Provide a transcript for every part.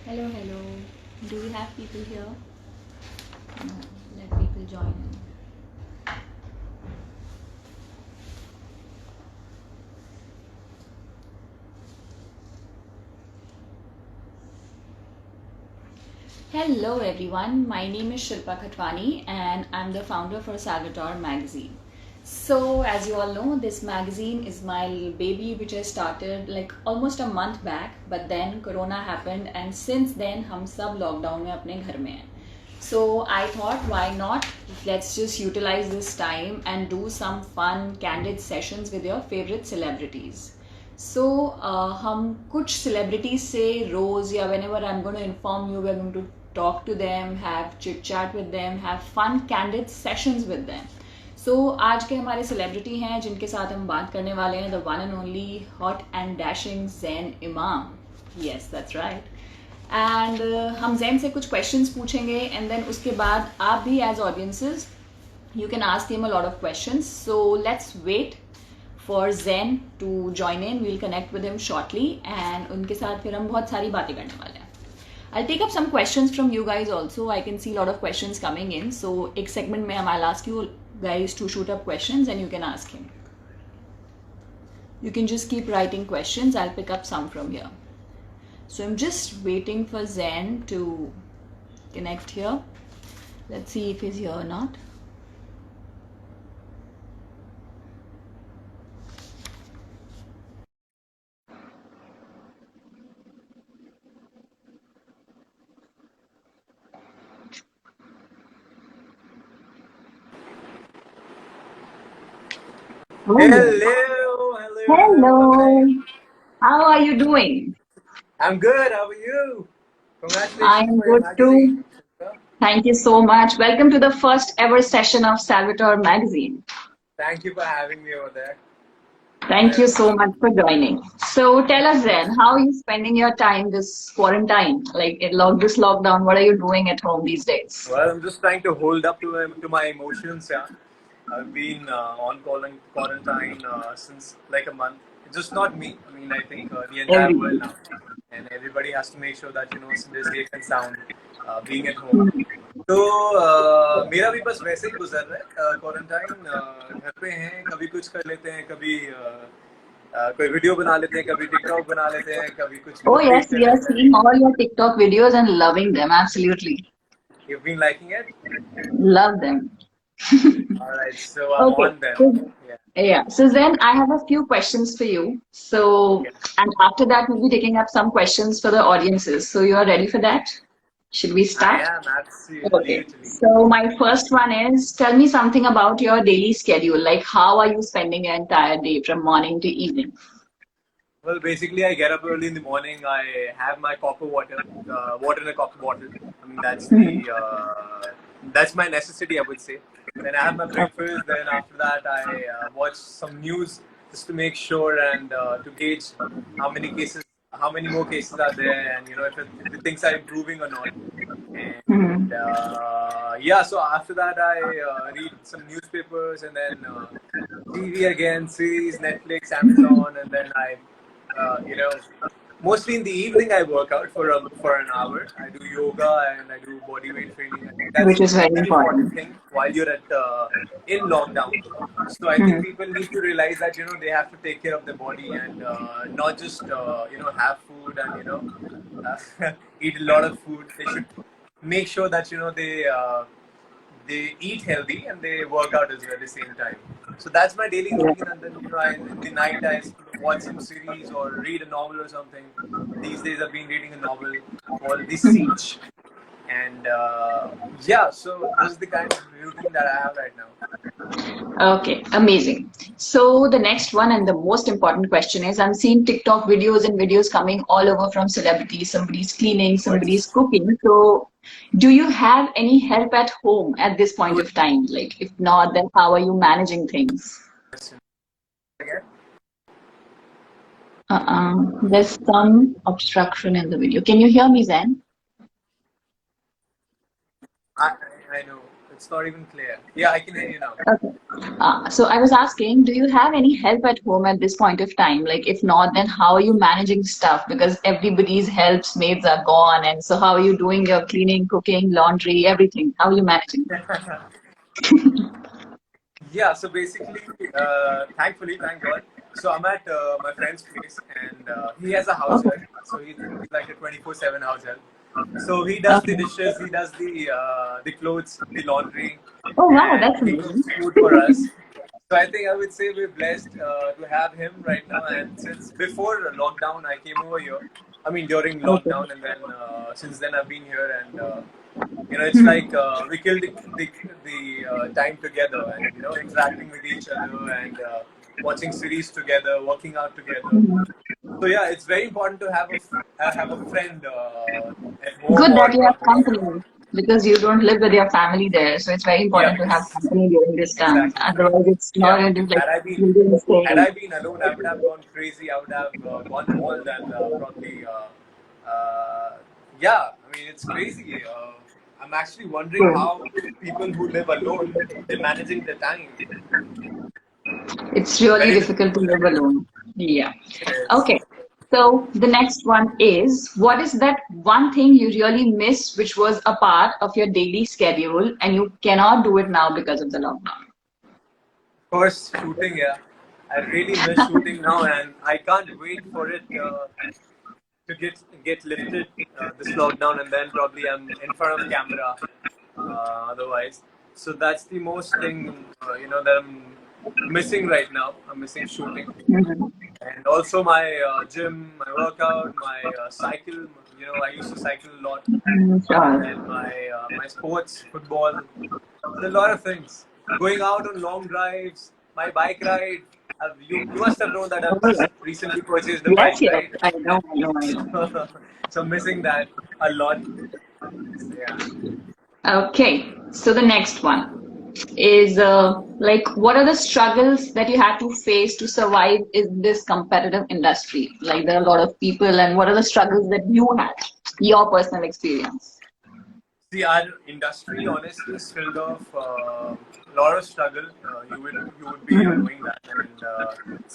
Hello, hello. Do we have people here? No, let people join in. Hello, everyone. My name is Shilpa Khatwani, and I'm the founder for Salvatore Magazine. So, as you all know, this magazine is my little baby, which I started like almost a month back. But then Corona happened, and since then, हम सब lockdown में अपने घर में हैं. So I thought, why not? Let's just utilize this time and do some fun, candid sessions with your favorite celebrities. So हम कुछ celebrities से रोज या whenever I'm going to inform you, we're going to talk to them, have chit chat with them, have fun, candid sessions with them. So आज के हमारे celebrity हैं जिनके साथ हम बात करने वाले हैं, the one and only hot and dashing Zain Imam. Yes, that's right. And हम जैन से कुछ क्वेश्चंस पूछेंगे एंड देन उसके बाद आप भी as audiences you can ask him a lot of questions. So let's wait for Jain to join in. We'll connect with him shortly and उनके साथ फिर हम बहुत सारी बातें करने वाले हैं. I'll take up some questions from you guys also. I can see a lot of questions coming in. So एक segment में I'll ask you guys to shoot up questions and you can ask him. You can just keep writing questions. I'll pick up some from here. So I'm just waiting for Zen to connect here. Let's see if he's here or not. Hello, Hello. How are you doing? I'm good. How are you? Congratulations I'm for your good too. magazine. Thank you so much. Welcome to the first ever session of Salvatore Magazine. Thank you for having me over there. Thank you so much for joining. So tell us then, how are you spending your time this quarantine? Like this lockdown, what are you doing at home these days? Well, I'm just trying to hold up to my emotions. Yeah, I've been on quarantine since like a month. It's just not me. I mean, I think the entire world Everybody. now, and everybody has to make sure that they're safe and sound, being at home. तो मेरा भी बस वैसे ही गुजर रहा है quarantine. घर पे हैं, कभी कुछ कर लेते हैं, कभी कोई वीडियो बना लेते हैं, कभी टिकटॉक बना लेते हैं, कभी कुछ Oh क्रिएट yes, कर we are लेते हैं. seeing all your TikTok videos and loving them. Absolutely. You've been liking it? Love them. All right, so I'm Okay. on them. So, Yeah. yeah. So then I have a few questions for you. So, Okay. and after that, we'll be taking up some questions for the audiences. So you are ready for that? Should we I start? am Okay. absolutely. So my first one is, tell me something about your daily schedule. Like how are you spending your entire day from morning to evening? Well, basically, I get up early in the morning. I have my copper water, water in a copper bottle. I mean, that's my necessity, I would say. Then I have my breakfast. Then after that, I watch some news just to make sure and to gauge how many cases, how many more cases are there, and if the things are improving or not. And Mhm. yeah, so after that, I read some newspapers and then TV again, series, Netflix, Amazon, and then I, you know, mostly in the evening I work out for an hour. I do yoga and I do body weight training. I think that's Which is the very most important important. thing while you're at in lockdown. So I think Hmm. people need to realize that they have to take care of their body and not just have food and eat a lot of food. They should make sure that they eat healthy and they work out as well at the same time. So that's my daily Yeah. routine, and then in the night I watch some series or read a novel or something. These days I've been reading a novel called The Siege, and yeah, so this is the kind of routine that I have right now. Okay, amazing. So the next one and the most important question is, I'm seeing TikTok videos and videos coming all over from celebrities. Somebody's cleaning, somebody's What's cooking. So do you have any help at home at this point good of time? Like if not, then how are you managing things? question again? There's some obstruction in the video. Can you hear me, Zen? I know. It's not even clear. Yeah, I can hear you now. Okay. So I was asking, do you have any help at home at this point of time? Like, if not, then how are you managing stuff? Because everybody's helps maids are gone, and so how are you doing your cleaning, cooking, laundry, everything? How are you managing? Yeah, so basically, thankfully, thank God. So I'm at my friend's place, and he has a house Okay. help. So he's like a 24/7 house help. So he does the Okay. dishes, he does the clothes, the laundry, Oh wow, and that's he amazing. cooks food for us. So I think I would say we're blessed to have him right now. And since before lockdown, I came over here. I mean, during Okay. lockdown, and then since then I've been here, and it's like we killed the time together, and interacting with each other, and watching series together, working out together. So yeah, it's very important to have a friend at home Good or that you have company because you don't live with your family there. So it's very important to have yes, company during this time. exactly. Otherwise, it's not Yeah, going to like had I been you didn't had stay. I been alone, I would have gone crazy. I would have gone bald and probably yeah. I mean, it's crazy. I'm actually wondering True. how people who live alone they're managing their time. It's really Very difficult to difficult. live alone. Yeah. It is. Okay. So the next one is, what is that one thing you really miss, which was a part of your daily schedule, and you cannot do it now because of the lockdown? Of course, shooting. Yeah, I really miss shooting now, and I can't wait for it to get lifted this lockdown, and then probably I'm in front of camera. Otherwise, so that's the most thing that I'm missing right now. I'm missing shooting, Mhm. and also my gym, my workout, my cycle. I used to cycle a lot, and Sure. my sports, football. There's a lot of things. Going out on long drives, my bike ride. You must have known that All I've just right. recently purchased a Yes, bike, yes. right? I know, I know, I know. So I'm missing that a lot. So, yeah. Okay, so the next one is like, what are the struggles that you had to face to survive in this competitive industry? Like, there are a lot of people, and what are the struggles that you had, your personal experience? See, our industry honestly is filled of a lot of struggle. You would be Mhm. knowing that, and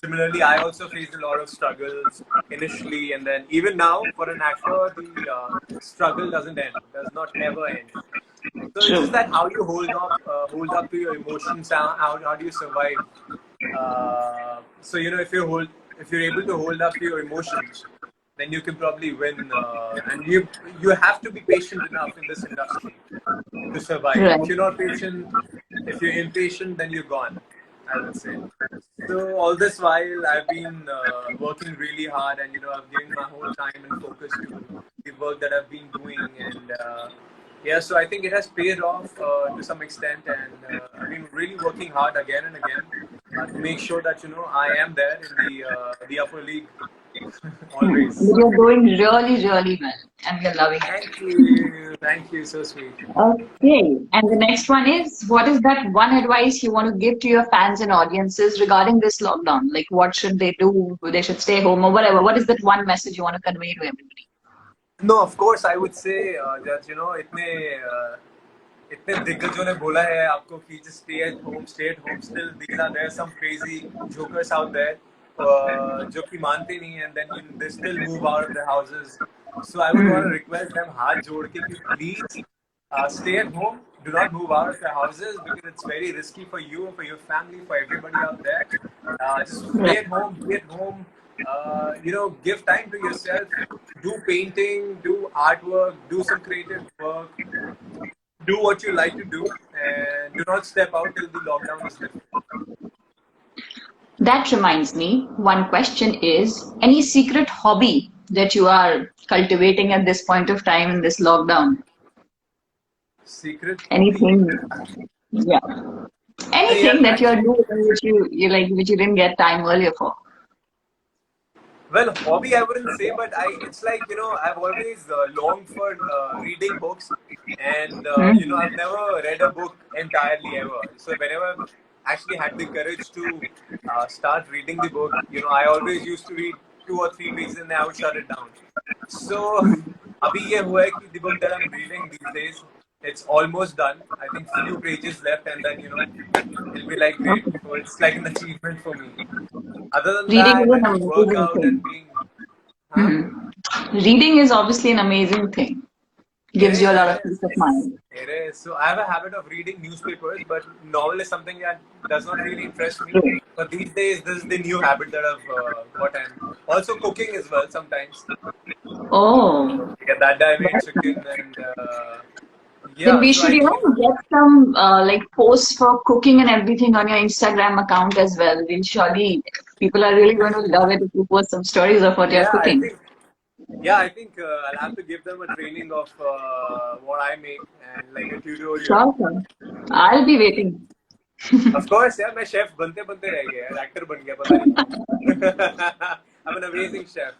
similarly, I also faced a lot of struggles initially, and then even now, for an actor, the struggle doesn't end, does not ever end. So it's just True. that how you hold up to your emotions, how do you survive? So if you're able to hold up to your emotions, then you can probably win. And you have to be patient enough in this industry to survive. Right. If you're not patient, if you're impatient, then you're gone, I would say. So all this while, I've been working really hard, and I've given my whole time and focus to the work that I've been doing, and yeah, so I think it has paid off to some extent, and I've been really working hard again and again to make sure that I am there in the upper league always. But you're doing really, really well, and we're loving it. Thank you, so sweet. Okay, and the next one is, what is that one advice you want to give to your fans and audiences regarding this lockdown? Like, what should they do? They should stay home or whatever. What is that one message you want to convey to everybody? No, of course, I would say that इतने दिग्गजों ने बोला है आपको कि just stay at home. Still, these are there some crazy jokers out there जो कि मानते नहीं हैं, and then they still move out of their houses. So I would want to Hmm. request them हाथ जोड़ के कि please stay at home. Do not move out of your houses because it's very risky for you, for your family, for everybody out there. Just stay Right. at home, be at home. Give time to yourself. Do painting, do artwork, do some creative work, do what you like to do, and do not step out till the lockdown is lifted. That reminds me, one question is, any secret hobby that you are cultivating at this point of time in this lockdown? Secret hobby. Anything? Yeah. Anything Yeah, that you're actually, doing which you like, which you didn't get time earlier for? well, hobby I wouldn't say, but it's like I've always longed for reading books, and I've never read a book entirely ever. So whenever I've actually had the courage to start reading the book, I always used to read 2 or 3 pages and then I would shut it down. So अभी ये हुआ है कि the book that I'm reading these days It's almost done. I think few pages left, and then it'll be like great. Okay. So it's like an achievement for me. Other than Reading that, is I an think amazing workout thing. and being, huh? Hmm. Reading is obviously an amazing thing. It Gives you a is, lot it of is, peace of mind. it is. So I have a habit of reading newspapers, but novel is something that does not really interest me. True. But these days, this is the new habit that I've got, and also cooking as well sometimes. Oh, Yeah, that I made that's chicken, nice. and Then yeah. we So should, I think if get some like posts for cooking and everything on your Instagram account as well. We'll surely, people are really going to love it if you post some stories of what you're yeah, I cooking. think yeah, I think I'll have to give them a training of what I make and like a tutorial. Sure, sure. I'll be waiting. Of course, यार मैं chef बनते बनते रह गया यार actor बन गया पता नहीं क्यों. I'm an amazing chef.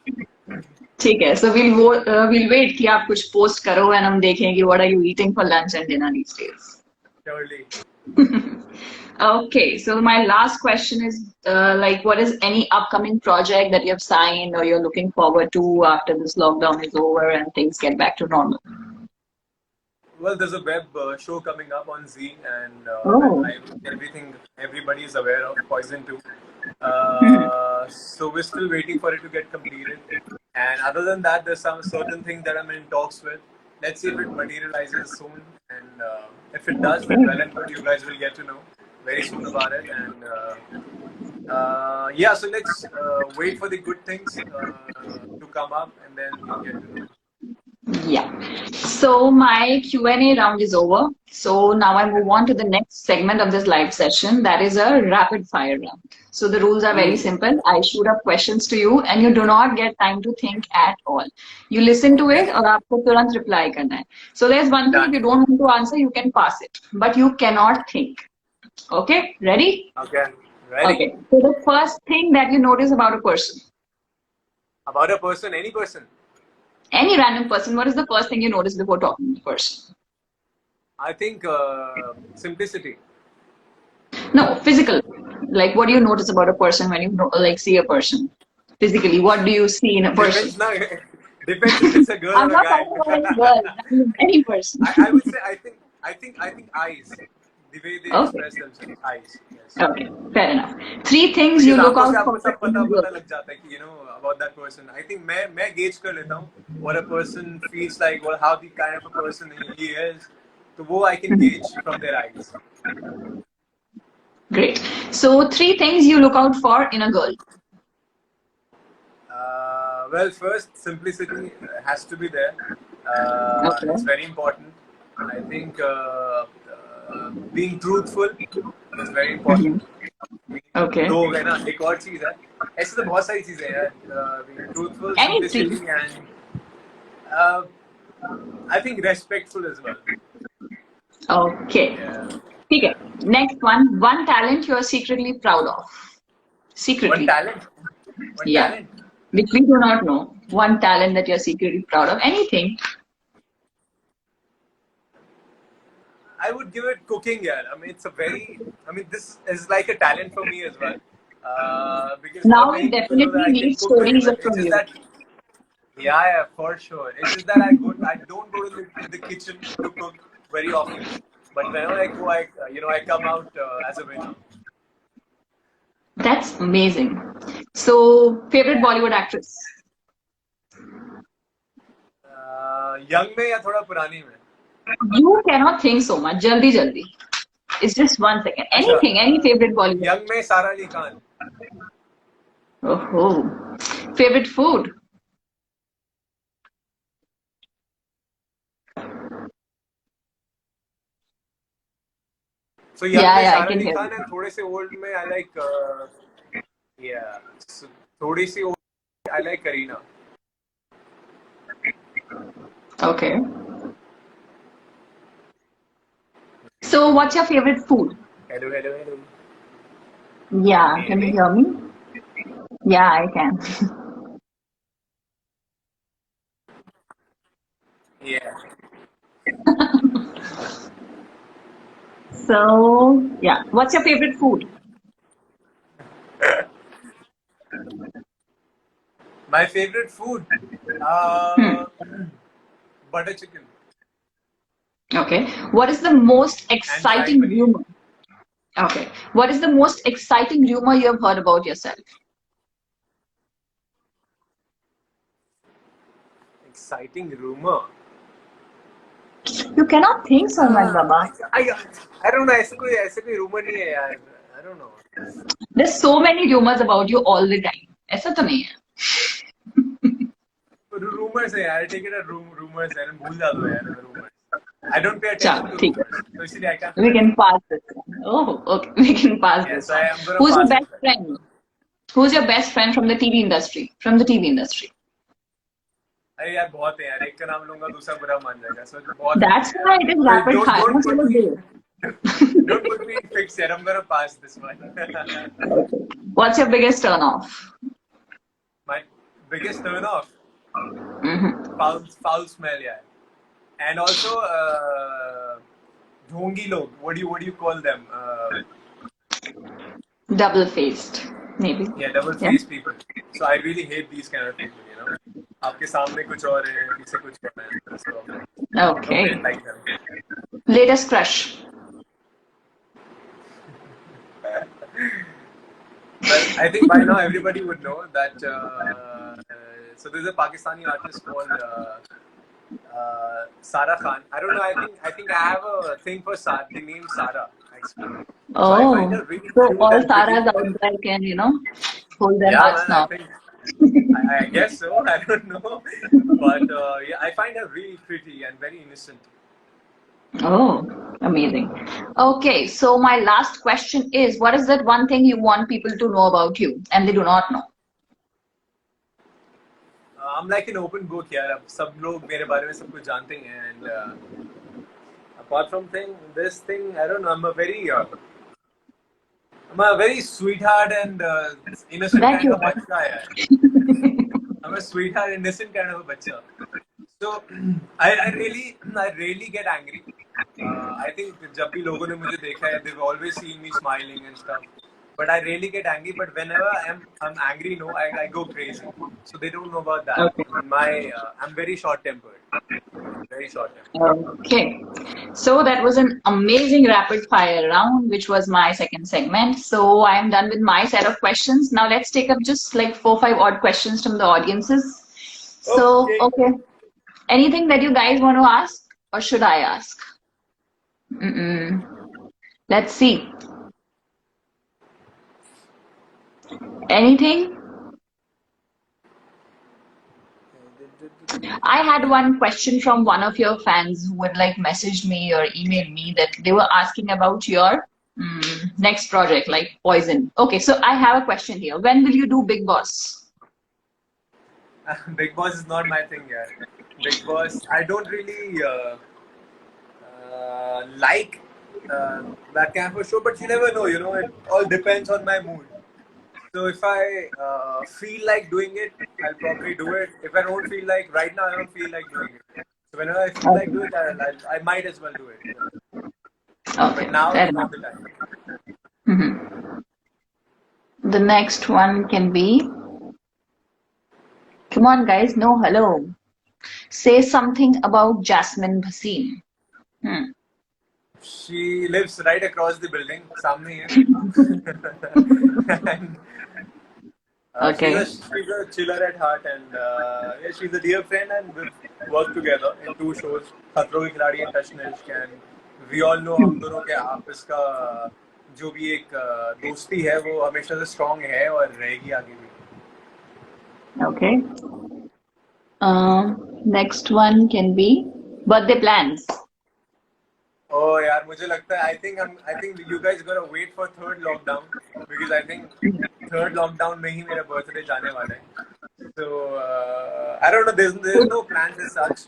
ठीक है, so we'll wait कि आप कुछ post करो and हम देखें कि what are you eating for lunch and dinner these days. Surely. Okay, so my last question is like, what is any upcoming project that you have signed or you're looking forward to after this lockdown is over and things get back to normal? Well, there's a web show coming up on Z, and Oh. everything everybody is aware of Poison 2. Hmm. So we're still waiting for it to get completed. And other than that, there's some certain thing that I'm in talks with. Let's see if it materializes soon. And if it does, then well and good. You guys will get to know very soon about it. And yeah, so let's wait for the good things to come up, and then we'll get to know. Yeah. So my Q&A round is over. So now I move on to the next segment of this live session. That is a rapid fire round. So the rules are very Ooh, simple. I shoot up questions to you and you do not get time to think at all. You listen to okay, it और आपको तुरंत reply करना है. So there's one thing, if done. you don't want to answer, you can pass it. But you cannot think. Okay? Ready? Okay, ready. Okay. So the first thing that you notice about a person, About a person, any person. any random person, what is the first thing you notice before talking to the person? I think simplicity. No, physical. Like, what do you notice about a person when you like see a person physically? What do you see in a person? Depends now. Depends if it's a girl I'm or a not guy. talking about any girl. I mean, any person. I would say I think eyes. The way they Okay. express themselves. Eyes. Yes. Okay. Fair enough. Three things you Because look आंखों से out आपको for सब in पता a girl. पता लग जाता है कि about that person. I think मैं gauge कर लेता हूँ what a person feels like, what how the kind of a person he is. तो वो I can gauge from their eyes. Great. So, three things you look out for in a girl. Well, first, simplicity has to be there. Okay. It's very important. I think being truthful is very important. Mhm. Okay. दो हो गए ना एक और चीज है ऐसे तो बहुत सारी चीजें हैं यार being truthful, Any three. simplicity, and uh, I think respectful as well. Okay. Yeah, ठीक है. yeah. Next one. One talent you are secretly proud of. One Secretly. talent, one Yeah. talent. Which we do not know. One talent that you're secretly proud of. Anything. I would give it cooking. Yeah, I mean it's a very. I mean this is like a talent for me as well. Because not Now we many people know that definitely I can need cook very stories well. It's from just you. that yeah, for sure. It's just that I don't go to the kitchen to cook very often. But whenever I go, I come out as a winner. That's amazing. So, favorite Yeah. Bollywood actress? Young में या थोड़ा पुरानी में? You cannot think so much. Jaldi, jaldi. It's just 1 second. अच्छा, Anything, any favorite Bollywood young में सारा Ali Khan. actress? Oh, favorite food? So young Yeah, में yeah, I सारा can Ali hear Khan you. and थोड़े से old में I like yeah. So, थोड़ी सी old I like Kareena. Okay. So, what's your favorite food? Hello, hello, hello. Yeah, Can you hear can you me? hear me? Yeah, I can. Yeah. So, yeah, what's your favorite food? My favorite food, Hmm. butter chicken. Okay. What is the most and Shahi exciting Paneer. rumor? Okay. What is the most exciting rumor you have heard about yourself? Exciting rumor. You cannot think so much, Uh, Baba. I, I don't know. ऐसे कोई rumor नहीं है यार. I don't know. There's so many rumors about you all the time. ऐसा तो नहीं है. Rumors है यार. I take it as rumors and भूल जा दो यार rumors. I don't pay attention चलो to ठीक rumors, है. so इसलिए I can't We remember. can pass this one. Oh, okay. We can pass Yes, this I one. am gonna Who's your pass best it then. friend? Who's your best friend from the TV industry? From the TV industry. अरे यार बहुत है यार. एक का नाम लूंगा दूसरा बुरा मान जाएगा. So बहुत है That's यार. why it is So rapid don't fire. don't No, put चलो me दो. don't put me in fix here. I'm gonna pass this one. Okay. What's your biggest turn off? My biggest turn off. Mm-hmm. Foul smell यार. And also dhongi log. What do you call them? Double faced, maybe. Yeah, double Yeah. faced people. So I really hate these kind of people. आपके सामने कुछ और है, पीछे कुछ और है. So don't Okay. really like them. Latest crush. Well, I think by now everybody would know that. So there's a Pakistani artist called Sara Khan. I don't know. I think I have a thing for the name Sara actually. So I find Oh, her really so cute all and pretty. Saras out there can, hold their Yeah, hearts man. I now. think I guess so. I don't know, but yeah, I find her really pretty and very innocent. Oh, amazing. Okay, so my last question is, what is that one thing you want people to know about you and they do not know? I'm like an open book यार. अब सब लोग मेरे बारे में सब कुछ जानते हैं and apart from this thing, I don't know. I'm a very sweetheart and innocent That kind you of are. bacha yaar. I'm a sweetheart, innocent kind of a bacha. So I really get angry. I think जब भी लोगों ने मुझे देखा है, they've always seen me smiling and stuff. But I really get angry. But whenever I'm angry, I go crazy. So they don't know about that. Okay. I'm very short tempered. Very short tempered. Okay. So that was an amazing rapid fire round, which was my second segment. So I am done with my set of questions. Now let's take up just like 4, 5 odd questions from the audiences. So, Okay. okay. Anything that you guys want to ask, or should I ask? Let's see. Anything? I had one question from one of your fans who would like message me or email me that they were asking about your next project, like Poison. Okay, so I have a question here. When will you do Big Boss? Big Boss is not my thing, yeah. Big Boss, I don't really like that kind of a show, but you never know, it all depends on my mood. So if I feel like doing it, I'll probably do it. If I don't feel like, right now I don't feel like doing it. So whenever I feel like doing it, I might as well do it. Okay, But now fair is enough. not the time. The next one can be, come on guys, no hello. Say something about Jasmine Bhasin. She lives right across the building, सामने ही है. And Okay. she's a chiller at heart, and yeah, she's a dear friend, and we've worked together in 2 shows, खतरों के खिलाड़ी and Touch Nishk, and we all know हम दोनों के आपस का जो भी एक दोस्ती है वो हमेशा से strong है और रहेगी आगे भी. Okay. Next one can be birthday plans. Oh यार मुझे लगता है I think you guys gotta wait for third lockdown because I think third lockdown में ही मेरा birthday जाने वाला है. So I don't know. There's no plans as such.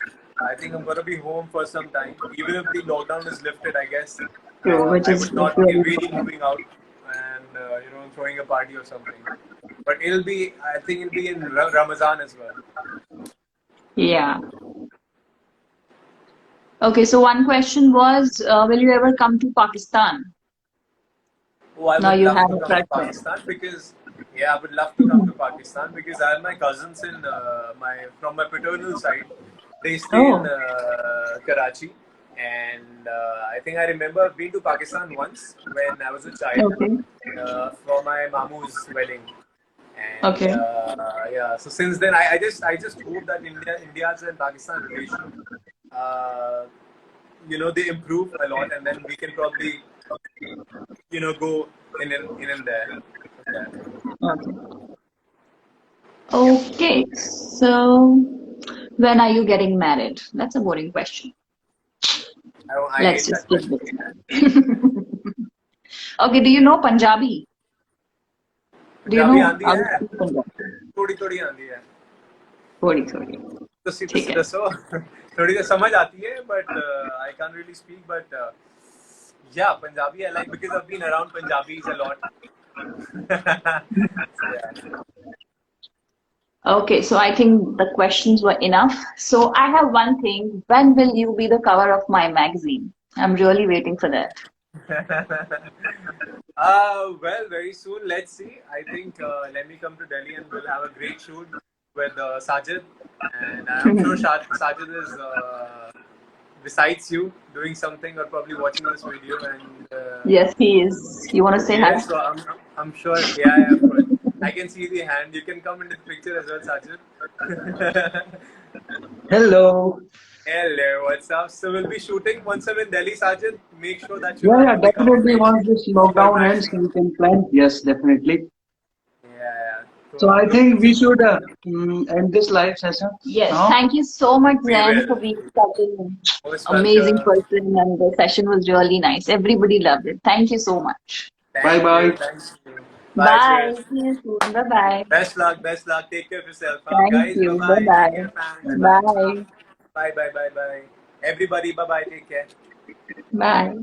I think I'm gonna be home for some time. Even if the lockdown is lifted, I guess True, which I is would not be really really moving out and throwing a party or something. But I think it'll be in Ramazan as well. yeah. Okay, so one question was, will you ever come to Pakistan? Oh, I Now would you love have to a come to crush there. Pakistan because I would love to come to Pakistan because I have my cousins from my paternal side. They stay in Oh, Karachi, and I think I remember I've been to Pakistan once when I was a child Okay. for my mamu's wedding. And Okay. yeah, so since then I just hope that India's and Pakistan relation, uh, they improve a lot, and then we can probably go in and there. Yeah. Okay. Yeah. Okay. So, when are you getting married? That's a boring question. I Let's hate just that skip question. this. Okay. Do you know Punjabi? Do you Punjabi know आंदी how to है, speak Punjabi? थोड़ी थोड़ी आंदी है. थोड़ी थोड़ी. ठीक तुसी है. दसो. थोड़ी तो समझ आती है, but I can't really speak. But yeah, Punjabi I like because I've been around Punjabis a lot. So yeah. Okay, so I think the questions were enough. So I have one thing. When will you be the cover of my magazine? I'm really waiting for that. Well, very soon. Let's see. I think let me come to Delhi and we'll have a great shoot with Sajid. And I'm sure Sajid is, besides you, doing something or probably watching this video. And Yes, he is. You want to say hi? yes, so I'm sure. Yeah, yeah, of course. I can see the hand. You can come into the picture as well, Sajid. Hello. Hello, what's up? So we'll be shooting once I'm in Delhi, Sajid. Make sure that you Yeah, come yeah, on the cover definitely page once this of our lockdown ends, magazine. we can plan. Yes, definitely. Yeah, yeah. So I Look, think we should end this live session Yes, now. thank you so much, we Zen, for will. being such an Most amazing welcome. person, and the session was really nice. Everybody loved it. Thank you so much. Bye Thank you. bye. Thank you. Bye, Bye. cheers. See you soon. Bye bye. Best luck. Best luck. Take care of yourself. Thank Guys, bye you. Bye bye. Take bye. care, fans. Bye. Bye. Bye. Bye, bye, bye, bye. Everybody, bye bye. Take care. Bye.